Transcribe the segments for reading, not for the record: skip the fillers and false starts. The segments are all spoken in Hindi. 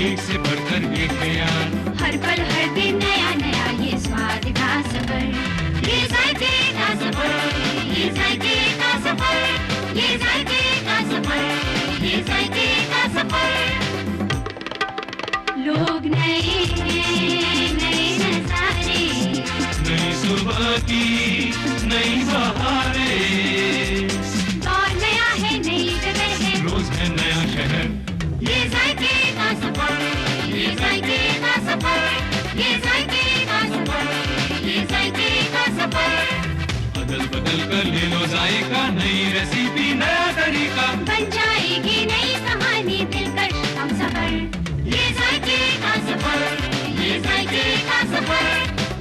एक से बढ़कर एक ज्ञान, हर पल हर दिन नया नया ये स्वाद का सफर, ये जायके का सफर, ये जायके का सफर, ये जायके का सफर, ये जायके का सफर। लोग नए नए नजारे, नई सुबह की नई बहारें, और नया है नई जगह है, रोज है नया शहर, ये जायके का सफर, ये जायके का सफर, ये जायके का सफर, ये जायके का सफर। अदल बदल कर ले लो जायका, नई रेसिपी नया तरीका, बन जाएगी नई कहानी दिलकश हम सफर, ये जायके का सफर, ये जायके का सफर,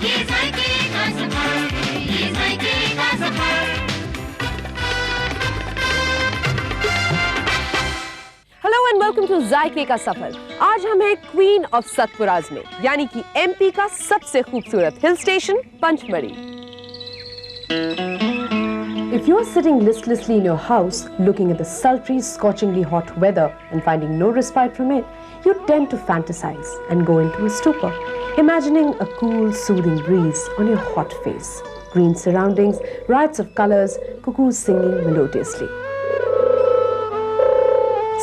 ये जायके का सफर, ये जायके का सफर। हेलो एंड वेलकम टू जायके का सफर। आज हम हैं क्वीन ऑफ सतपुराज में, यानी कि एमपी का सबसे खूबसूरत hill station Pachmarhi. If you are sitting listlessly in your house, looking at the sultry, scorchingly hot weather and finding no respite from it, you tend to fantasize and go into a stupor, imagining a cool, soothing breeze on your hot face, green surroundings, riots of colors, cuckoos singing melodiously.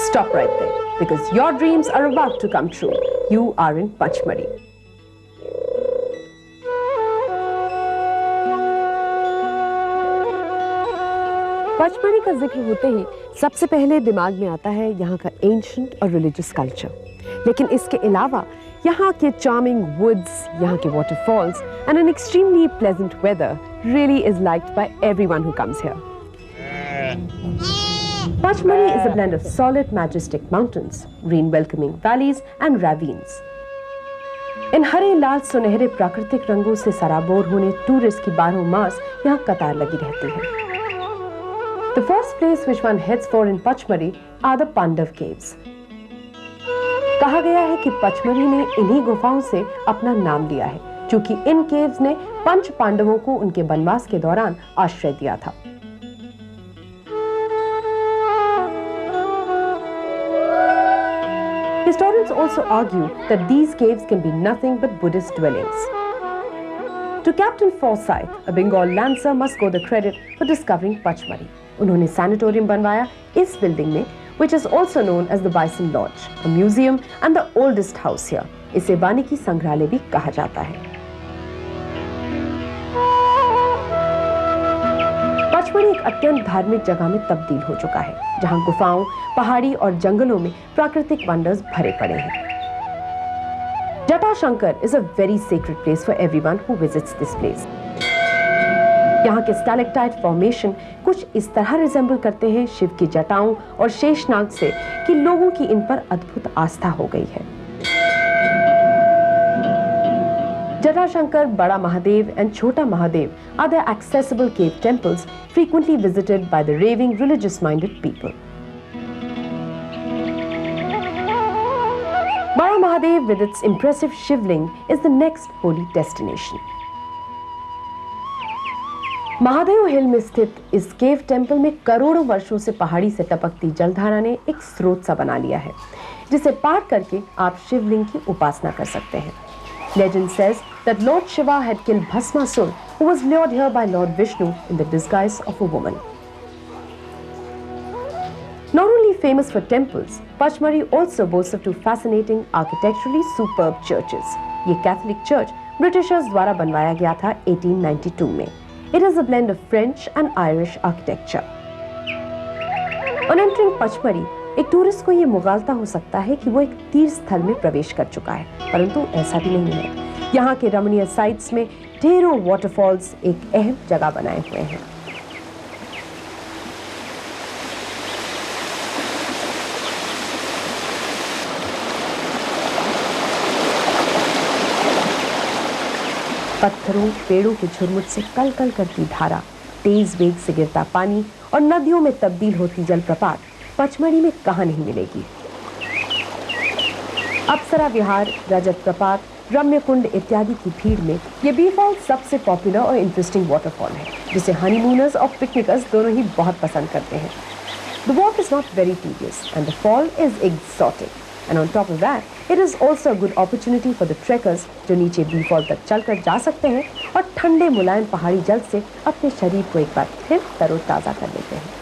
Stop right there, because your dreams are about to come true. You are in Panchmari. Pachmarhi का जिक्र होते ही सबसे पहले दिमाग में आता है यहाँ का एंशिएंट और रिलीजियस कल्चर, लेकिन इसके अलावा यहाँ के चार्मिंग वुड्स, यहाँ के waterfalls and an extremely pleasant weather really is liked by everyone who comes here. Pachmari is a blend of solid, majestic mountains, green, welcoming valleys, and ravines. इन हरे लाल सुनहरे प्राकृतिक रंगों से सराबोर होने टूरिस्ट की 12 मास यहाँ कतार लगी रहती है। The first place which one heads for in Pachmari are the Pandav Caves. कहा गया है कि पचमढ़ी ने इन्हीं गुफाओं से अपना नाम लिया है, क्योंकि इन केव्स ने पंच पांडवों को उनके वनवास के दौरान आश्रय दिया था। Historians also argue that these caves can be nothing but Buddhist dwellings. To Captain Forsyth, a Bengal lancer must go the credit for discovering Pachmari. उन्होंने सैनिटोरियम बनवाया इस बिल्डिंग में, which is also known as the Bison Lodge, a museum and the oldest house here. इसे वानिकी संग्रहालय भी कहा जाता है। पचमढ़ी एक अत्यंत धार्मिक जगह में तब्दील हो चुका है, जहां गुफाओं, पहाड़ी और जंगलों में प्राकृतिक वंडर्स भरे पड़े हैं। Jatashankar is a very sacred place for everyone who visits this place. यहाँ के स्टैलेक्टाइट फॉर्मेशन कुछ इस तरह रिजेंबल करते हैं शिव की जटाओं और शेषनाग से कि लोगों की इन पर अद्भुत आस्था हो गई है। जटाशंकर, बड़ा महादेव and छोटा Mahadev are the accessible cave temples frequently visited by the raving religious-minded people. Bada Mahadev with its impressive shivling is the next holy destination. Mahadev हिल में स्थित इस केव टेम्पल में करोड़ों वर्षों से पहाड़ी से टपकती जलधारा ने एक स्रोत सा बना लिया है, जिसे पार करके आप शिवलिंग की उपासना कर सकते हैं। Legend says that Lord Shiva had killed Bhasmasur, who was lured here by Lord Vishnu in the disguise of a woman. Not only famous for temples, Pachmari also boasts of two fascinating architecturally superb churches. ये Catholic church Britishers द्वारा बनवाया गया था 1892 में। It is a blend of French and Irish architecture. On entering Pachmari, एक टूरिस्ट को ये मुगालता हो सकता है कि वो एक तीर्थ स्थल में प्रवेश कर चुका है, परंतु ऐसा भी नहीं है। यहाँ के रमणीय साइट्स में ढेरों वाटरफॉल्स एक अहम जगह बनाए हुए हैं। पत्थरों, पेड़ों के झुरमुट से कल कल करती धारा, तेज वेग से गिरता पानी और नदियों में तब्दील होती जलप्रपात पचमढ़ी में कहाँ नहीं मिलेगी। अप्सरा विहार, रजत प्रपात, रम्य कुंड इत्यादि की भीड़ में ये बी फॉल सबसे पॉपुलर और इंटरेस्टिंग वाटरफॉल है, जिसे हनीमूनर्स और पिकनिकर्स दोनों ही बहुत पसंद करते हैं। The walk is not very tedious and the fall is exotic. And on top of that, It is also a good opportunity for the trekkers जो नीचे बी फॉल तक चलकर जा सकते हैं और ठंडे मुलायम पहाड़ी जल से अपने शरीर को एक बार फिर तरोताजा कर लेते हैं।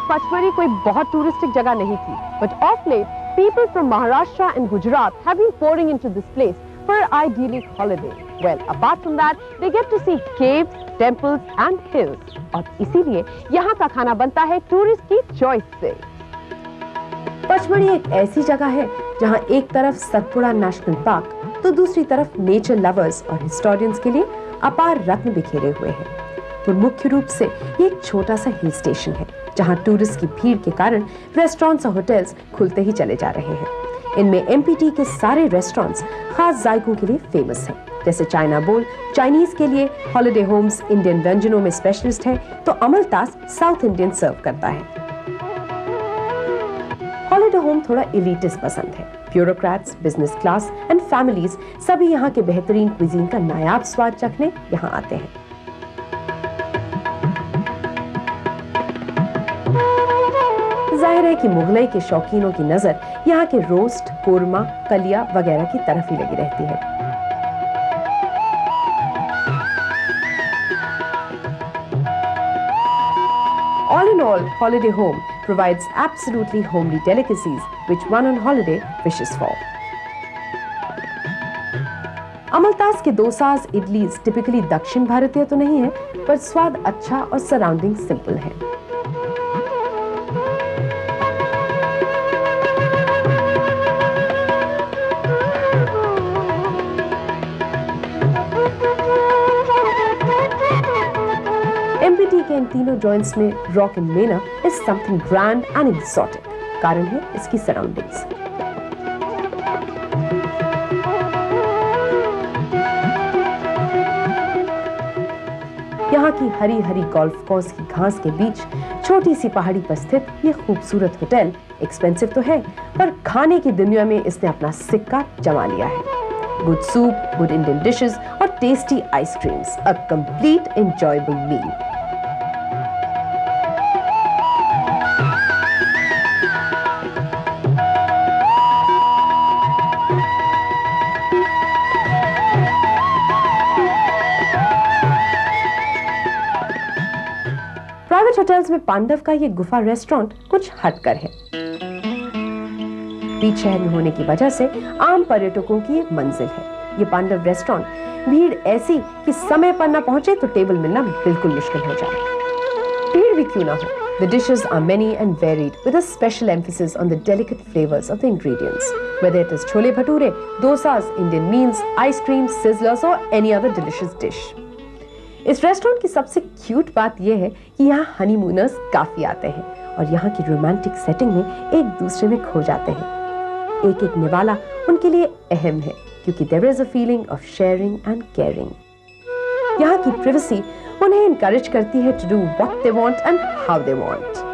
पचमढ़ी कोई बहुत टूरिस्टिक जगह नहीं थी, but of late, people from Maharashtra and Gujarat have been pouring into this place for an idyllic holiday. Well, apart from that, they get to see caves, temples and hills. और इसीलिए यहाँ का खाना बनता है टूरिस्ट की चॉइस से। पचमढ़ी एक ऐसी जगह है जहाँ एक तरफ सतपुड़ा नेशनल पार्क तो दूसरी तरफ नेचर लवर्स और हिस्टोरियंस के लिए अपार रत्न बिखेरे हुए हैं। तो मुख्य रूप से ये एक छोटा सा हिल स्टेशन है जहां टूरिस्ट की भीड़ के कारण रेस्टोरेंट्स और होटल्स खुलते ही चले जा रहे हैं। इनमें एमपीटी के सारे रेस्टोरेंट्स खास जायकों के लिए फेमस हैं, जैसे चाइना बोल चाइनीज के लिए, हॉलिडे होम्स इंडियन व्यंजनों में स्पेशलिस्ट है, तो अमलतास साउथ इंडियन सर्व करता है। हॉलिडे होम थोड़ा एलिटिस्ट पसंद है। Bureaucrats, business class and families सभी यहाँ के बेहतरीन क्विजीन का नायाब स्वाद चखने यहाँ आते हैं। जाहिर है कि मुगलई के शौकीनों की नजर यहाँ के रोस्ट, कोरमा, कलिया वगैरह की तरफ ही लगी रहती है। All in all, Holiday Home provides absolutely homely delicacies which one on holiday wishes for. अमलतास के डोसास, इडलीज टिपिकली दक्षिण भारतीय तो नहीं है, पर स्वाद अच्छा और सराउंडिंग सिंपल है। एमपीटी के इन तीनों जॉइंट्स में रॉक एंड मेना is something grand and exotic. कारण है इसकी सराउंडिंग्स। यहाँ की हरी हरी गोल्फ कोर्स की घास के बीच छोटी सी पहाड़ी पर स्थित ये खूबसूरत होटल एक्सपेंसिव तो है, पर खाने की दुनिया में इसने अपना सिक्का जमा लिया है। Good soup, good Indian dishes और tasty ice creams, a complete enjoyable meal. Private hotels में पांडव का ये गुफा रेस्टोरेंट कुछ हटकर है। बीच शहर में होने की वजह से आम पर्यटकों की एक मंजिल है। ये पांडव रेस्टोरेंट भीड़ ऐसी कि समय पर न पहुंचे तो टेबल मिलना बिल्कुल मुश्किल हो जाए। भीड़ भी क्यों ना हो, the dishes are many and varied with a special emphasis on the delicate flavors of the ingredients, whether it is chole bhature, dosas, Indian meals, ice creams, sizzlers or any other delicious dish. इस रेस्टोरेंट की सबसे क्यूट बात यह है कि यहाँ हनीमूनर्स काफी आते हैं और यहाँ की रोमांटिक सेटिंग में एक दूसरे में खो जाते हैं। एक एक निवाला उनके लिए अहम है क्योंकि there is a feeling of sharing and caring. यहाँ की privacy उन्हें encourage करती है to do what they want and how they want.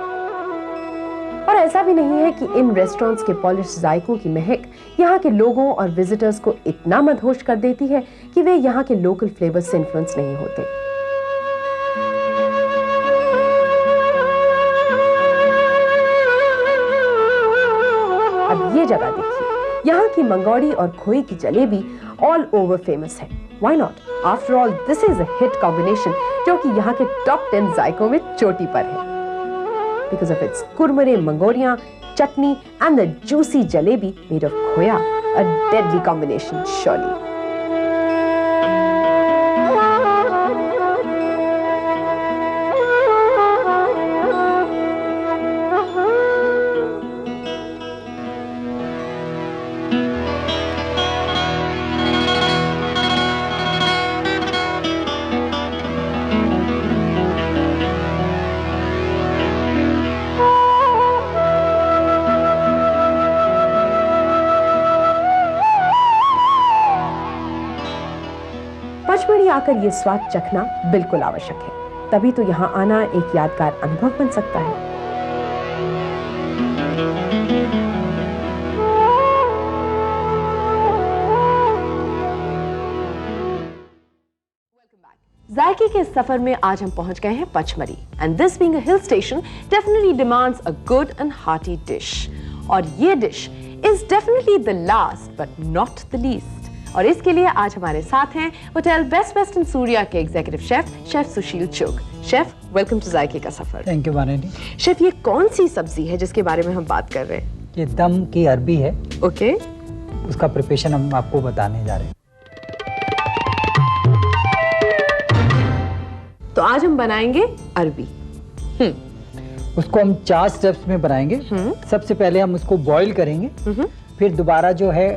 और ऐसा भी नहीं है कि इन रेस्टोरेंट्स के पॉलिश जायकों की महक यहाँ के लोगों और विजिटर्स को इतना मदहोश कर देती है कि वे यहाँ के लोकल फ्लेवर्स से इन्फ्लुएंस नहीं होते। अब ये जगह देखिए, यहाँ की मंगोड़ी और खोए की जलेबी ऑल ओवर फेमस है। Why not? After all, this is a hit combination जो कि यहाँ के टॉप 10 जायकों में चोटी पर है। Because of its kurmure, mangoria, chutney and the juicy jalebi made of khoya, a deadly combination surely. Pachmarhi आकर ये स्वाद चखना बिल्कुल आवश्यक है, तभी तो यहाँ आना एक यादगार अनुभव बन सकता है। के इस सफर में आज हम पहुंच गए हैं Pachmarhi and this being a hill station definitely demands a good and hearty dish और ये dish is definitely the last but not the least और इसके लिए आज हमारे साथ हैं होटल बेस्ट वेस्टर्न सूर्या के executive chef Sushil Chugh. Chef welcome to जायके का सफर। थैंक यू वानी। शेफ ये कौन सी सब्जी है जिसके बारे में हम बात कर रहे हैं? ये दम की अरबी है। ओके उसका प्रिपरेशन हम आपको बताने जा रहे हैं। तो आज हम बनाएंगे अरबी। उसको हम 4 स्टेप्स में बनाएंगे। सबसे पहले हम उसको बॉईल करेंगे, फिर दोबारा जो है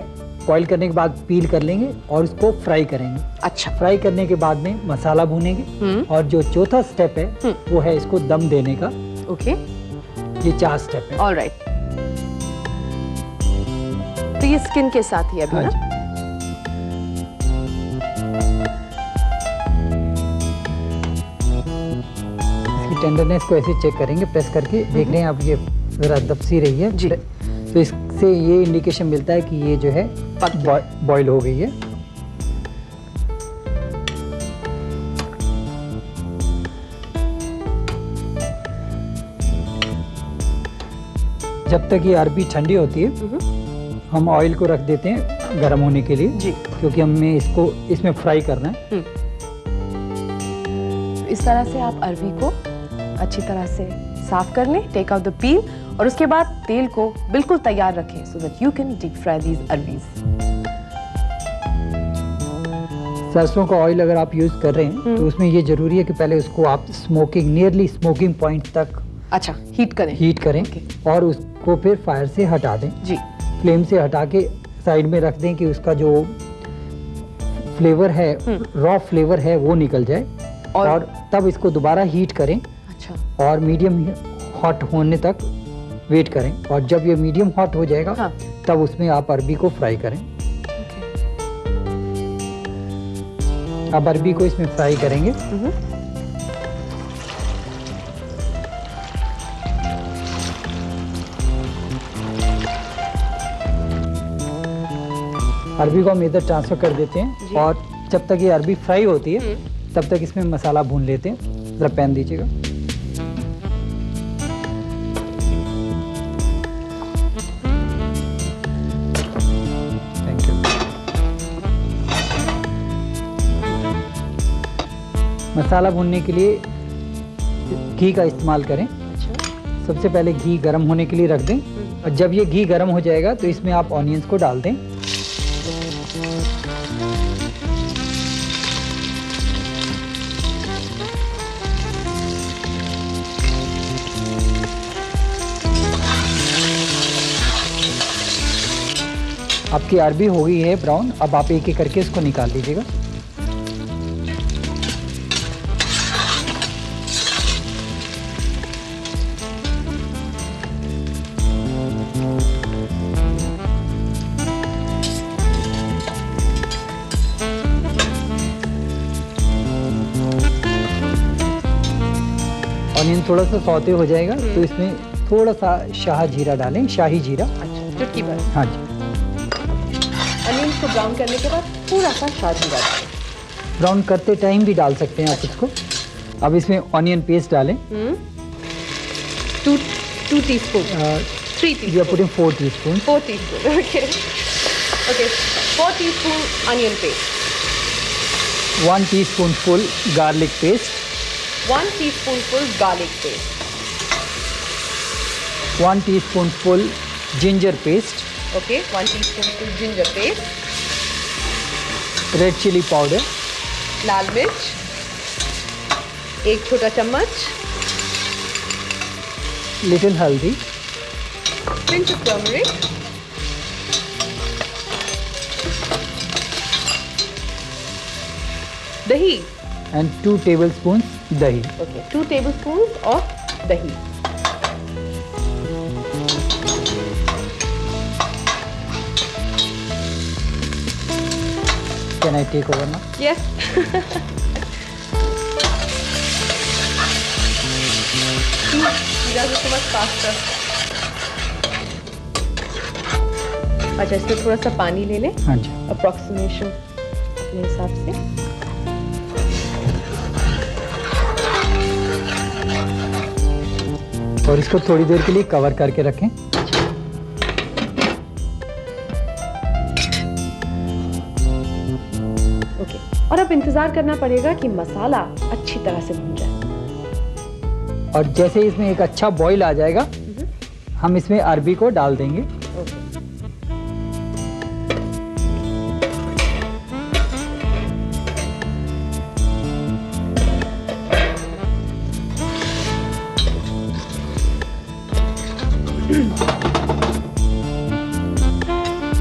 बॉईल करने के बाद पील कर लेंगे और उसको फ्राई करेंगे। अच्छा। फ्राई करने के बाद में मसाला भूनेंगे और जो चौथा स्टेप है वो है इसको दम देने का। ओके ये 4 स्टेप है। ऑलराइट। तो ये स्किन के साथ ही अभी हाँ ना? जी। इसकी टेंडरनेस को ऐसे चेक करेंगे, प्रेस करके देख रहे हैं आप, ये जरा दबसी रही है जी। तो इससे ये इंडिकेशन मिलता है कि ये जो है बॉईल हो गई है। जब तक ये अरबी ठंडी होती है हम ऑयल को रख देते हैं गर्म होने के लिए जी, क्योंकि हमें इसको इसमें फ्राई करना है। इस तरह से आप अरबी को अच्छी तरह से साफ कर लें, टेक आउट द पील और उसके बाद तेल को बिल्कुल तैयार रखें so that you can deep fry these arbis. सरसों का ऑयल अगर आप यूज कर रहे हैं तो उसमें ये जरूरी है कि पहले उसको आप नियरली स्मोकिंग पॉइंट तक अच्छा हीट करें। और उसको फिर फायर से हटा दें जी। फ्लेम से हटा के साइड में रख दें कि उसका जो फ्लेवर है, रॉ फ्लेवर है वो निकल जाए और तब इसको दोबारा हीट करें। अच्छा। और मीडियम हॉट होने तक वेट करें और जब ये मीडियम हॉट हो जाएगा हाँ। तब उसमें आप अरबी को फ्राई करें। अब अरबी को इसमें फ्राई करेंगे। अरबी को हम इधर ट्रांसफर कर देते हैं और जब तक ये अरबी फ्राई होती है तब तक इसमें मसाला भून लेते हैं। जरा पैन दीजिएगा। Thank you. मसाला भूनने के लिए घी का इस्तेमाल करें। सबसे पहले घी गर्म होने के लिए रख दें और जब ये घी गर्म हो जाएगा तो इसमें आप ऑनियंस को डाल दें। आपकी अरबी हो गई है ब्राउन। अब आप एक एक करके इसको निकाल लीजिएगा। ऑनियन थोड़ा सा सौते हो जाएगा तो इसमें थोड़ा सा शाही जीरा डालें। शाही जीरा। अच्छा, चुटकी भर। हाँ जी। अनियन को ब्राउन करने के बाद थोड़ा सा शाही जीरा डालें। ब्राउन करते टाइम भी डाल सकते हैं आप इसको। अब इसमें ऑनियन पेस्ट डालें। 2 teaspoon. 3 teaspoon. We are putting 4 teaspoon. 4 teaspoon. Okay okay 4 teaspoon onion paste. 1 teaspoon full garlic paste. 1 teaspoon full garlic paste. 1 teaspoon full ginger paste. Okay 1 teaspoon full ginger paste. Red chilli powder. लाल मिर्च 1 छोटा चम्मच। Little haldi. Pinch of turmeric. Dahi and 2 tablespoon dahi. Okay 2 tablespoon of dahi. Can I take over now? Yes. He does it so much faster. अच्छा इसमें थोड़ा सा पानी ले लें। हाँ जी। अप्रोक्सीमेशन अपने हिसाब से। और इसको थोड़ी देर के लिए कवर करके रखें। ओके, और अब इंतजार करना पड़ेगा कि मसाला अच्छी तरह से भून जाए। और जैसे इसमें एक अच्छा बॉईल आ जाएगा, हम इसमें अरबी को डाल देंगे।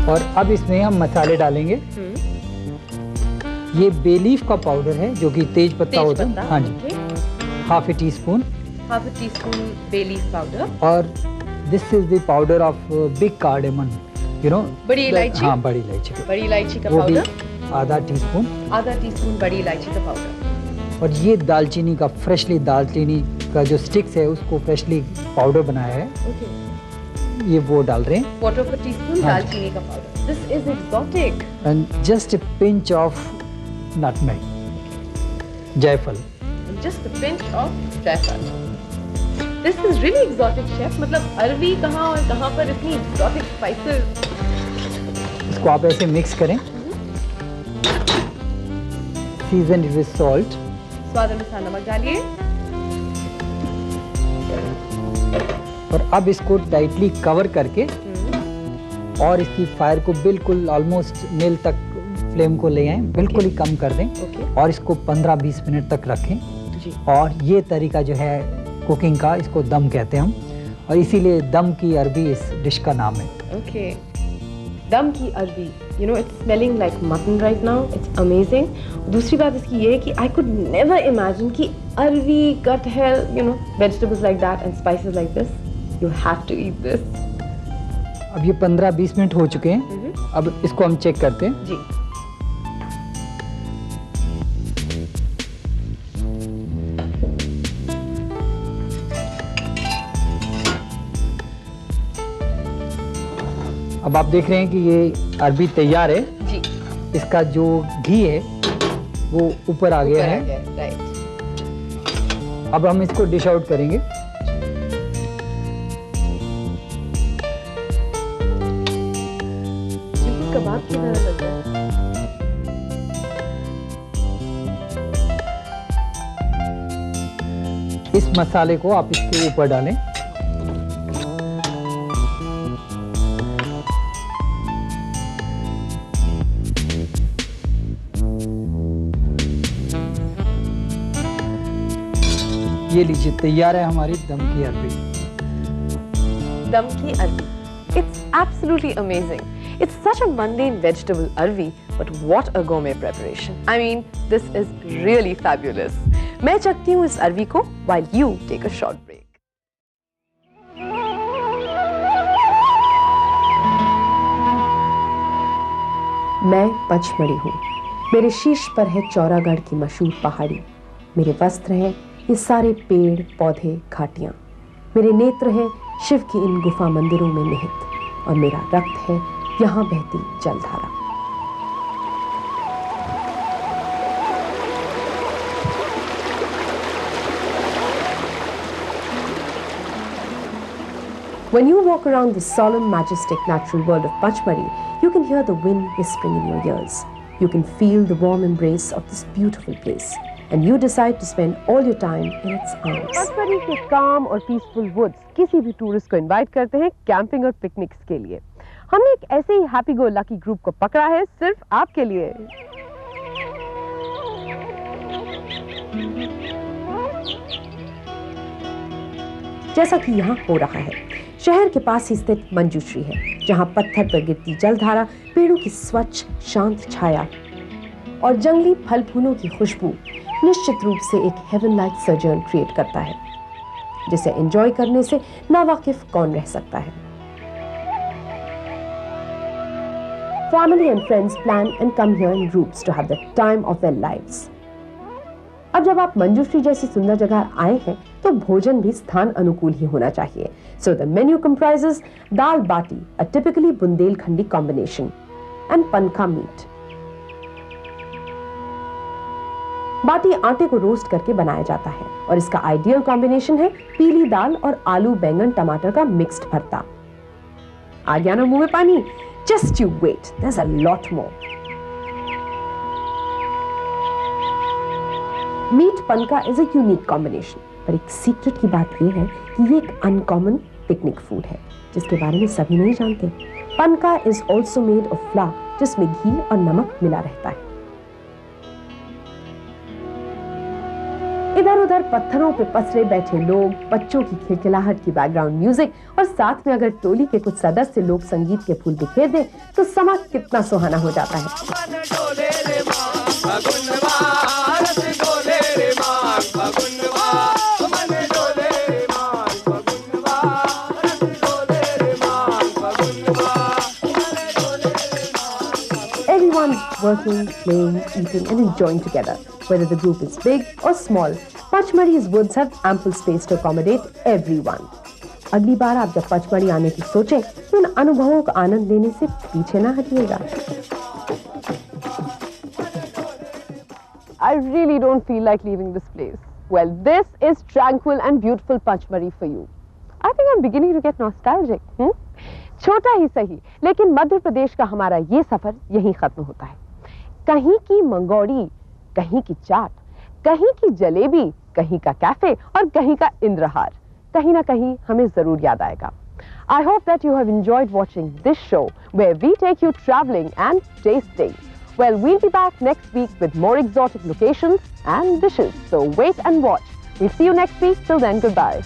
और अब इसमें हम मसाले डालेंगे। ये बे लीफ का पाउडर है जो कि तेज पत्ता होता है। हाँ जी, half a teaspoon bay leaf powder. और this is the powder of big cardamom, you know, बड़ी इलायची। हाँ, बड़ी इलायची का वो भी पाउडर, आधा टीस्पून। बड़ी इलायची का पाउडर। और ये दालचीनी का, फ्रेशली दालचीनी का जो स्टिक्स है उसको फ्रेशली पाउडर बनाया है, ये वो डाल रहे हैं। क्वार्टर ऑफ अ टीस्पून दालचीनी का powder. This is exotic. And just a pinch of nutmeg, जायफल। जस्ट अ पिंच ऑफ जायफल। This is really exotic chef. मतलब अरबी कहाँ और कहाँ पर इतनी एक्सोटिक स्पाइसेस। इसको आप ऐसे मिक्स करें। Season it with salt. स्वाद अनुसार नमक डालिए। और अब इसको टाइटली कवर करके और इसकी फायर को बिल्कुल ऑलमोस्ट नील तक फ्लेम को ले आए, बिल्कुल ही कम कर दें। और इसको 15-20 मिनट तक रखें जी। और ये तरीका जो है कुकिंग का, इसको दम कहते हैं हम, और इसीलिए दम की अरबी इस डिश का नाम है। ओके, दम की अरबी। You know, it's smelling like mutton right now. It's amazing. दूसरी बात इसकी ये है कि आई कुड नेवर इमेजिन कि अरबी, कटहल, you know, vegetables like that and spices like this, you have to eat this. अब ये 15-20 मिनट हो चुके हैं। अब इसको हम चेक करते हैं जी। अब आप देख रहे हैं कि ये अरबी तैयार है जी। इसका जो घी है वो ऊपर आ गया है। राइट। अब हम इसको डिश आउट करेंगे। कबाब की तरह लग रहा है। इस मसाले को आप इसके ऊपर डालें। ये लीजिए, तैयार है हमारी दम की अरबी। दम की अरबी। It's absolutely amazing. It's such a mundane vegetable arvi, but what a gourmet preparation. I mean, this is really fabulous. मैं चखती हूँ इस अरवी को while you take a short break. मैं पचमढ़ी हूँ। मेरे शीर्ष पर है चौरागढ़ की मशहूर पहाड़ी। मेरे वस्त्र हैं ये सारे पेड़, पौधे, घाटियाँ। मेरे नेत्र हैं शिव की इन गुफा मंदिरों में निहित, और मेरा रक्त है यहाँ बहती जलधारा। When you walk around the solemn, majestic natural world of Pachmari, you can hear the wind whispering in your ears. You can feel the warm embrace of this beautiful place, and you decide to spend all your time in its arms. Pachmarhi के काम और पीसफुल वुड्स किसी भी टूरिस्ट को इनवाइट करते हैं कैंपिंग और पिकनिक्स के लिए। हमने एक ऐसे ही हैप्पी गो लकी ग्रुप को पकड़ा है सिर्फ आपके लिए। जैसा कि यहाँ हो रहा है, शहर के पास ही स्थित मंजूश्री है, जहाँ पत्थर पर गिरती जलधारा, पेड़ों की स्वच्छ शांत छाया और जंगली फल फूलों की खुशबू निश्चित रूप से एक हेवन लाइक सर्जन क्रिएट करता है, जिसे एंजॉय करने से नावाकिफ कौन रह सकता है। Family and friends plan and come here in groups to have the time of their lives. अब जब आप मंजूश्री जैसी सुंदर जगह आए हैं, तो भोजन भी स्थान अनुकूल ही होना चाहिए। So the menu comprises dal bati, a typically Bundelkhandi combination, and panka meat. बाटी आटे को रोस्ट करके बनाया जाता है और इसका आइडियल कॉम्बिनेशन है पीली दाल और आलू बैंगन टमाटर का मिक्स्ड भरता। आ गया ना मुंह में पानी? Just you wait, there is a lot more. Meat panka is a unique combination, पर एक सीक्रेट की बात यह है कि ये एक अनकॉमन पिकनिक फूड है जिसके बारे में सभी नहीं जानते। Panka is also made of flour जिसमें घी और नमक मिला रहता है। इधर उधर पत्थरों पे पसरे बैठे लोग, बच्चों की खिलखिलाहट की बैकग्राउंड म्यूजिक और साथ में अगर टोली के कुछ सदस्य लोक संगीत के फूल बिखेर दे तो समा कितना सुहाना हो जाता है। Everyone's working, playing, eating and enjoying together. Whether the group is big or small, Pachmari's woods have ample space to accommodate everyone. अगली बार आप जब पचमढ़ी आने की सोचें तो उन अनुभवों का आनंद लेने से पीछे ना हटिएगा। I really don't feel like leaving this place. Well, this is tranquil and beautiful Pachmari for you. I think I'm beginning to get nostalgic. छोटा ही सही, लेकिन मध्य प्रदेश का हमारा ये सफर यहीं खत्म होता है। कहीं की मंगोड़ी, कहीं की चाट, कहीं की जलेबी, कहीं का कैफे और कहीं का इंद्रहार कहीं ना कहीं हमें जरूर याद आएगा। I hope that you have enjoyed watching this show where we take you traveling and tasting. Well, we'll be back next week with more exotic locations and dishes. So wait and watch. We'll see you next week. Till then, goodbye.